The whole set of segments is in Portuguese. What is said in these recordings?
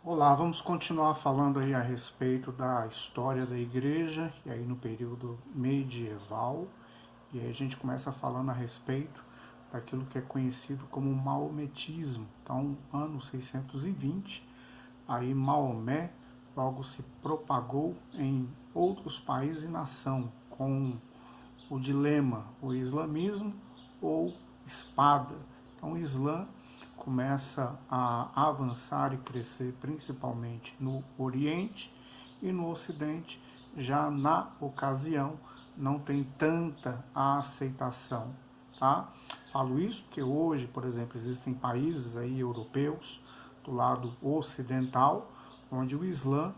Olá, vamos continuar falando aí a respeito da história da igreja, e aí no período medieval, e aí a gente começa falando a respeito daquilo que é conhecido como maometismo. Então, ano 620, aí Maomé logo se propagou em outros países e nação, com o dilema, o islamismo ou espada. Então, o Islã começa a avançar e crescer principalmente no Oriente, e no Ocidente, já na ocasião, não tem tanta aceitação. Tá? Falo isso porque hoje, por exemplo, existem países aí europeus do lado ocidental, onde o Islã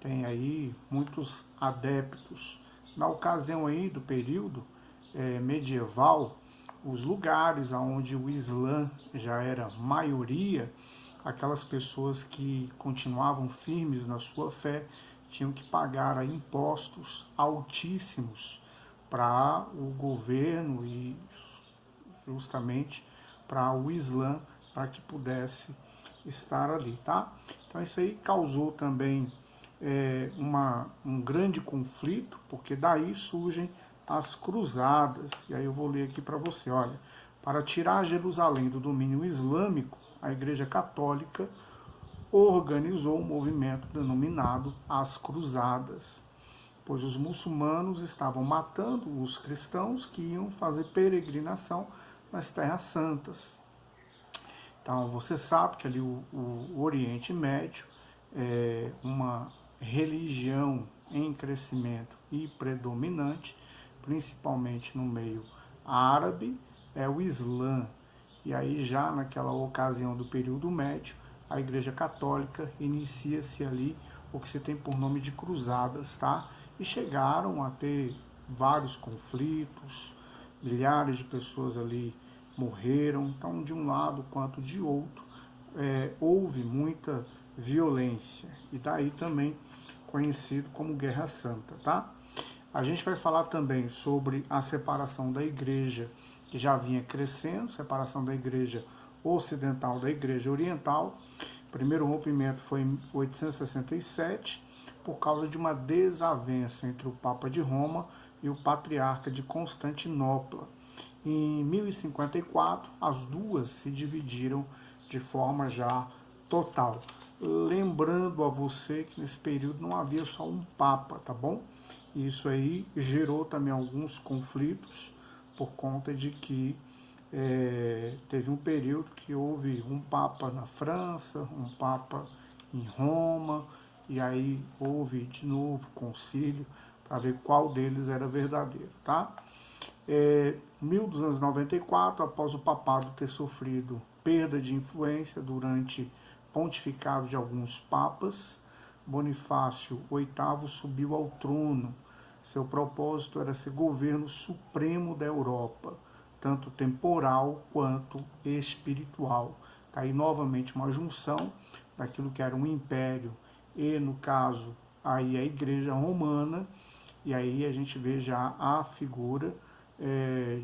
tem aí muitos adeptos. Na ocasião aí do período medieval, os lugares onde o Islã já era maioria, aquelas pessoas que continuavam firmes na sua fé tinham que pagar impostos altíssimos para o governo e justamente para o Islã, para que pudesse estar ali, tá? Então isso aí causou também um grande conflito, porque daí surgem as cruzadas. E aí eu vou ler aqui para você, olha, para tirar Jerusalém do domínio islâmico, a Igreja Católica organizou um movimento denominado as Cruzadas, pois os muçulmanos estavam matando os cristãos que iam fazer peregrinação nas Terras Santas. Então, você sabe que ali o Oriente Médio é uma religião em crescimento e predominante, principalmente no meio árabe, é o Islã. E aí, já naquela ocasião do período médio, a Igreja Católica inicia-se ali o que se tem por nome de cruzadas, tá? E chegaram a ter vários conflitos, milhares de pessoas ali morreram. Então, de um lado quanto de outro, houve muita violência, e daí também conhecido como Guerra Santa, tá? A gente vai falar também sobre a separação da igreja, que já vinha crescendo, separação da igreja ocidental da igreja oriental. O primeiro rompimento foi em 867, por causa de uma desavença entre o Papa de Roma e o Patriarca de Constantinopla. Em 1054, as duas se dividiram de forma já total. Lembrando a você que nesse período não havia só um Papa, tá bom? Isso aí gerou também alguns conflitos, por conta de que teve um período que houve um Papa na França, um Papa em Roma, e aí houve de novo concílio para ver qual deles era verdadeiro, tá? 1294, após o papado ter sofrido perda de influência durante pontificado de alguns papas, Bonifácio VIII subiu ao trono. Seu propósito era ser governo supremo da Europa, tanto temporal quanto espiritual. Aí novamente uma junção daquilo que era um império e, no caso, aí a Igreja Romana, e aí a gente vê já a figura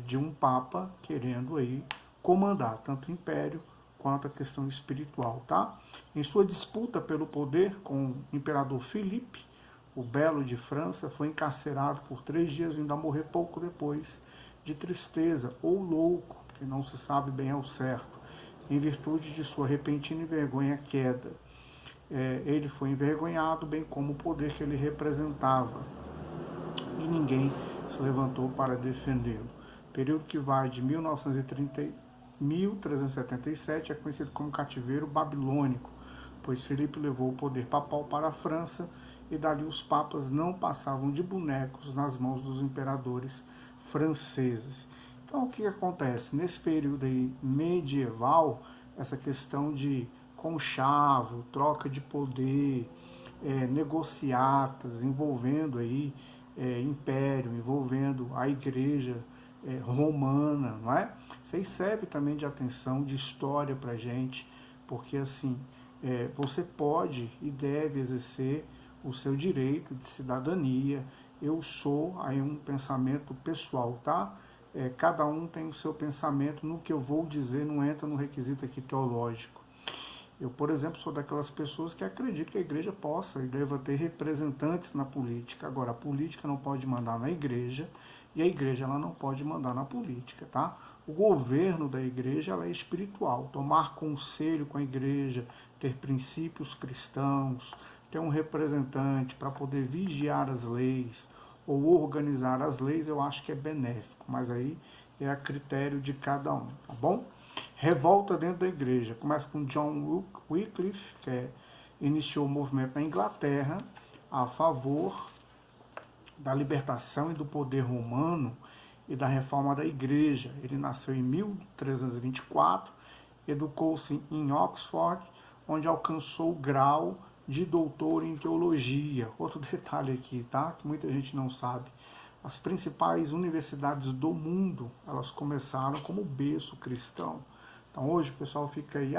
de um Papa querendo aí comandar tanto o império quanto a questão espiritual, tá? Em sua disputa pelo poder com o imperador Filipe, o Belo de França, foi encarcerado por 3 dias e ainda morrer pouco depois de tristeza ou louco, que não se sabe bem ao certo, em virtude de sua repentina e vergonha queda. Ele foi envergonhado, bem como o poder que ele representava, e ninguém se levantou para defendê-lo. Período que vai de 1377 é conhecido como cativeiro babilônico, pois Filipe levou o poder papal para a França, e dali os papas não passavam de bonecos nas mãos dos imperadores franceses. Então, o que acontece? Nesse período aí medieval, essa questão de conchavo, troca de poder, negociatas envolvendo aí império, envolvendo a igreja romana, não é? Isso aí serve também de atenção, de história para a gente, porque assim, você pode e deve exercer o seu direito de cidadania. Eu sou aí um pensamento pessoal, tá? Cada um tem o seu pensamento, no que eu vou dizer não entra no requisito aqui teológico. Eu, por exemplo, sou daquelas pessoas que acreditam que a igreja possa e deva ter representantes na política. Agora, a política não pode mandar na igreja e a igreja ela não pode mandar na política, tá? O governo da igreja ela é espiritual. Tomar conselho com a igreja, ter princípios cristãos, ter um representante para poder vigiar as leis ou organizar as leis, eu acho que é benéfico, mas aí é a critério de cada um, tá bom? Revolta dentro da igreja. Começa com John Wycliffe, que iniciou o movimento na Inglaterra a favor da libertação e do poder romano e da reforma da igreja. Ele nasceu em 1324, educou-se em Oxford, onde alcançou o grau de doutor em teologia. Outro detalhe aqui, tá? Que muita gente não sabe. As principais universidades do mundo, elas começaram como berço cristão. Então hoje o pessoal fica aí,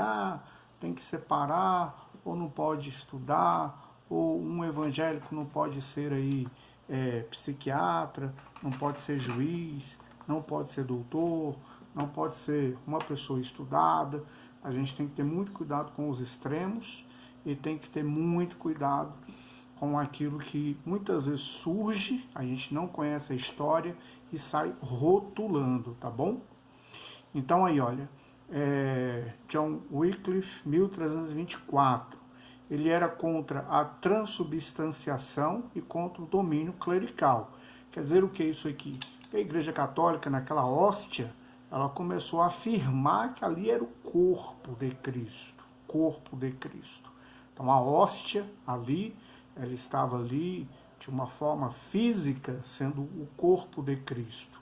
tem que separar, ou não pode estudar, ou um evangélico não pode ser aí psiquiatra, não pode ser juiz, não pode ser doutor, não pode ser uma pessoa estudada. A gente tem que ter muito cuidado com os extremos e tem que ter muito cuidado com aquilo que muitas vezes surge, a gente não conhece a história e sai rotulando, tá bom? Então aí, olha, John Wycliffe, 1324, ele era contra a transubstanciação e contra o domínio clerical. Quer dizer o que é isso aqui? Que a Igreja Católica, naquela hóstia, ela começou a afirmar que ali era o corpo de Cristo, corpo de Cristo. Então a hóstia ali, ela estava ali de uma forma física, sendo o corpo de Cristo.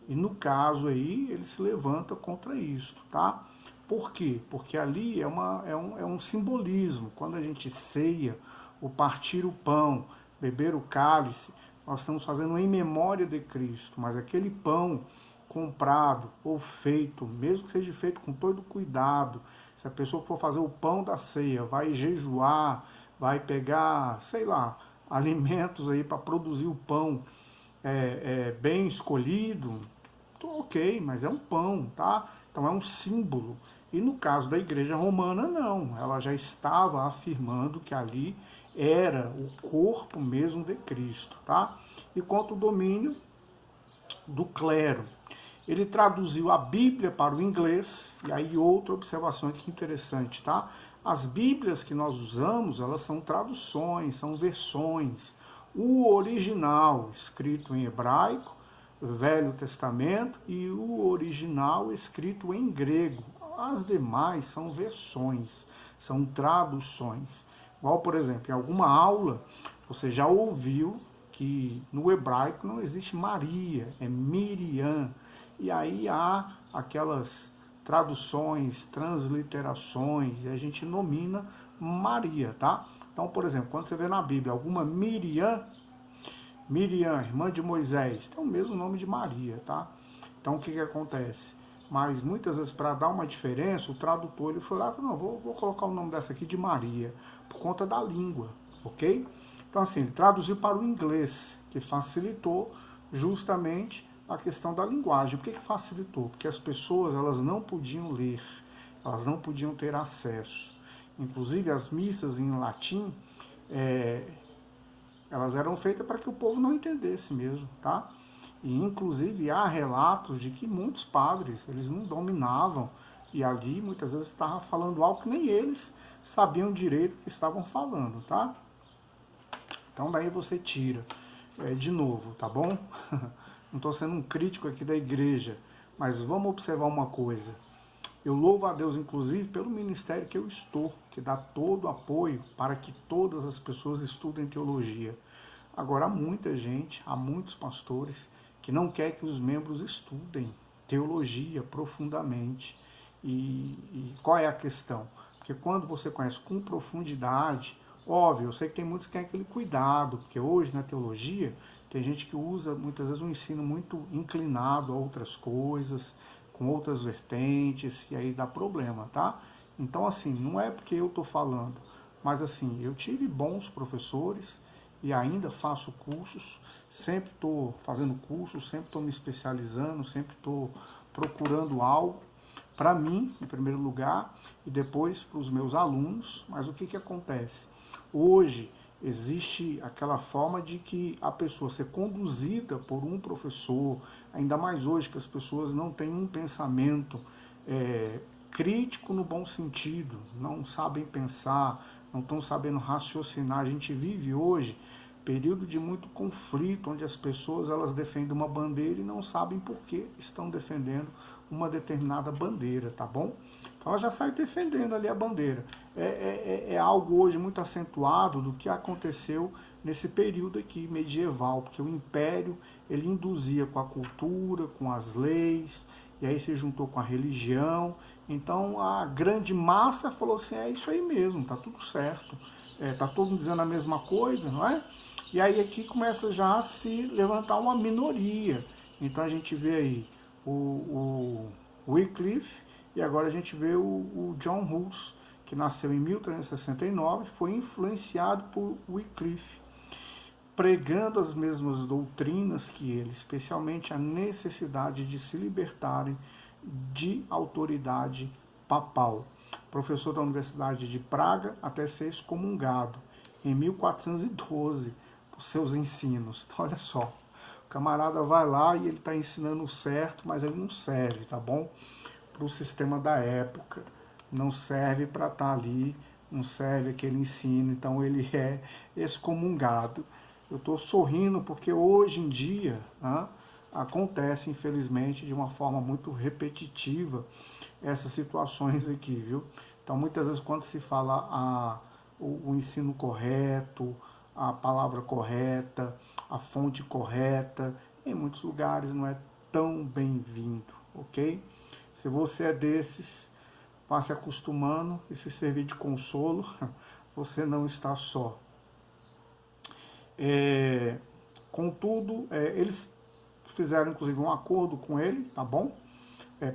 E no caso aí, ele se levanta contra isto, tá? Por quê? Porque ali é um simbolismo. Quando a gente ceia, o partir o pão, beber o cálice, nós estamos fazendo em memória de Cristo. Mas aquele pão comprado ou feito, mesmo que seja feito com todo cuidado, se a pessoa for fazer o pão da ceia, vai jejuar, vai pegar, sei lá, alimentos aí para produzir o pão bem escolhido, ok, mas é um pão, tá? Então é um símbolo. E no caso da igreja romana, não. Ela já estava afirmando que ali era o corpo mesmo de Cristo, tá? E quanto ao domínio do clero, ele traduziu a Bíblia para o inglês, e aí outra observação aqui interessante, tá? As Bíblias que nós usamos, elas são traduções, são versões. O original, escrito em hebraico, Velho Testamento, e o original escrito em grego. As demais são versões, são traduções. Igual, por exemplo, em alguma aula, você já ouviu que no hebraico não existe Maria, é Miriam. E aí há aquelas traduções, transliterações, e a gente nomina Maria, tá? Então, por exemplo, quando você vê na Bíblia alguma Miriam, irmã de Moisés, tem o mesmo nome de Maria, tá? Então, o que acontece? Mas muitas vezes, para dar uma diferença, o tradutor ele foi lá e falou, não, vou colocar o nome dessa aqui de Maria, por conta da língua, ok? Então, assim, ele traduziu para o inglês, que facilitou justamente a questão da linguagem. Por que facilitou? Porque as pessoas elas não podiam ler, elas não podiam ter acesso. Inclusive, as missas em latim, elas eram feitas para que o povo não entendesse mesmo, tá? E, inclusive, há relatos de que muitos padres, eles não dominavam, e ali, muitas vezes, estavam falando algo que nem eles sabiam direito o que estavam falando, tá? Então, daí você tira. De novo, tá bom? Não estou sendo um crítico aqui da igreja, mas vamos observar uma coisa. Eu louvo a Deus, inclusive, pelo ministério que eu estou, que dá todo o apoio para que todas as pessoas estudem teologia. Agora, há muita gente, há muitos pastores que não querem que os membros estudem teologia profundamente. E qual é a questão? Porque quando você conhece com profundidade, óbvio, eu sei que tem muitos que têm aquele cuidado, porque hoje na teologia tem gente que usa muitas vezes um ensino muito inclinado a outras coisas, com outras vertentes, e aí dá problema, tá? Então, assim, não é porque eu estou falando, mas assim, eu tive bons professores e ainda faço cursos, sempre estou fazendo cursos, sempre estou me especializando, sempre estou procurando algo para mim, em primeiro lugar, e depois para os meus alunos. Mas o que acontece? Hoje existe aquela forma de que a pessoa ser conduzida por um professor, ainda mais hoje que as pessoas não têm um pensamento crítico no bom sentido, não sabem pensar, não estão sabendo raciocinar. A gente vive hoje período de muito conflito, onde as pessoas elas defendem uma bandeira e não sabem por que estão defendendo uma determinada bandeira, tá bom? Então ela já sai defendendo ali a bandeira. É algo hoje muito acentuado do que aconteceu nesse período aqui medieval, porque o Império ele induzia com a cultura, com as leis, e aí se juntou com a religião. Então a grande massa falou assim, é isso aí mesmo, tá tudo certo, tá todo mundo dizendo a mesma coisa, não é? E aí aqui começa já a se levantar uma minoria. Então a gente vê aí o Wycliffe e agora a gente vê o John Hus, que nasceu em 1369, foi influenciado por Wycliffe, pregando as mesmas doutrinas que ele, especialmente a necessidade de se libertarem de autoridade papal. Professor da Universidade de Praga até ser excomungado em 1412 por seus ensinos. Então, olha só, o camarada vai lá e ele está ensinando o certo, mas ele não serve, tá bom? Para o sistema da época, não serve para estar ali, não serve aquele ensino, então ele é excomungado. Eu estou sorrindo porque hoje em dia acontece, infelizmente, de uma forma muito repetitiva essas situações aqui, viu? Então, muitas vezes, quando se fala o ensino correto, a palavra correta, a fonte correta, em muitos lugares não é tão bem-vindo, ok? Se você é desses, vá se acostumando e se servir de consolo, você não está só. Contudo, eles fizeram inclusive um acordo com ele, tá bom?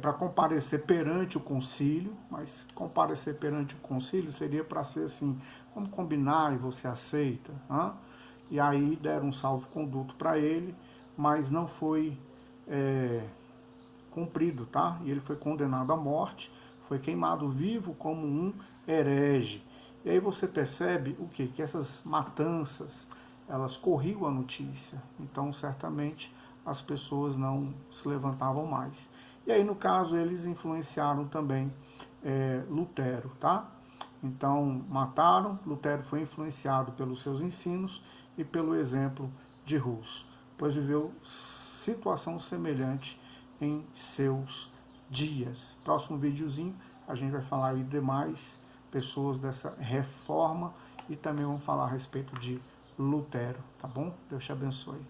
Para comparecer perante o concílio, mas comparecer perante o concílio seria para ser assim, vamos combinar e você aceita? E aí deram um salvo-conduto para ele, mas não foi cumprido, tá? E ele foi condenado à morte, foi queimado vivo como um herege. E aí você percebe o quê? Que essas matanças, elas corriam a notícia, então certamente as pessoas não se levantavam mais. E aí, no caso, eles influenciaram também Lutero, tá? Então, mataram, Lutero foi influenciado pelos seus ensinos e pelo exemplo de Hus, pois viveu situação semelhante em seus dias. Próximo videozinho, a gente vai falar aí de demais pessoas dessa reforma e também vamos falar a respeito de Lutero, tá bom? Deus te abençoe.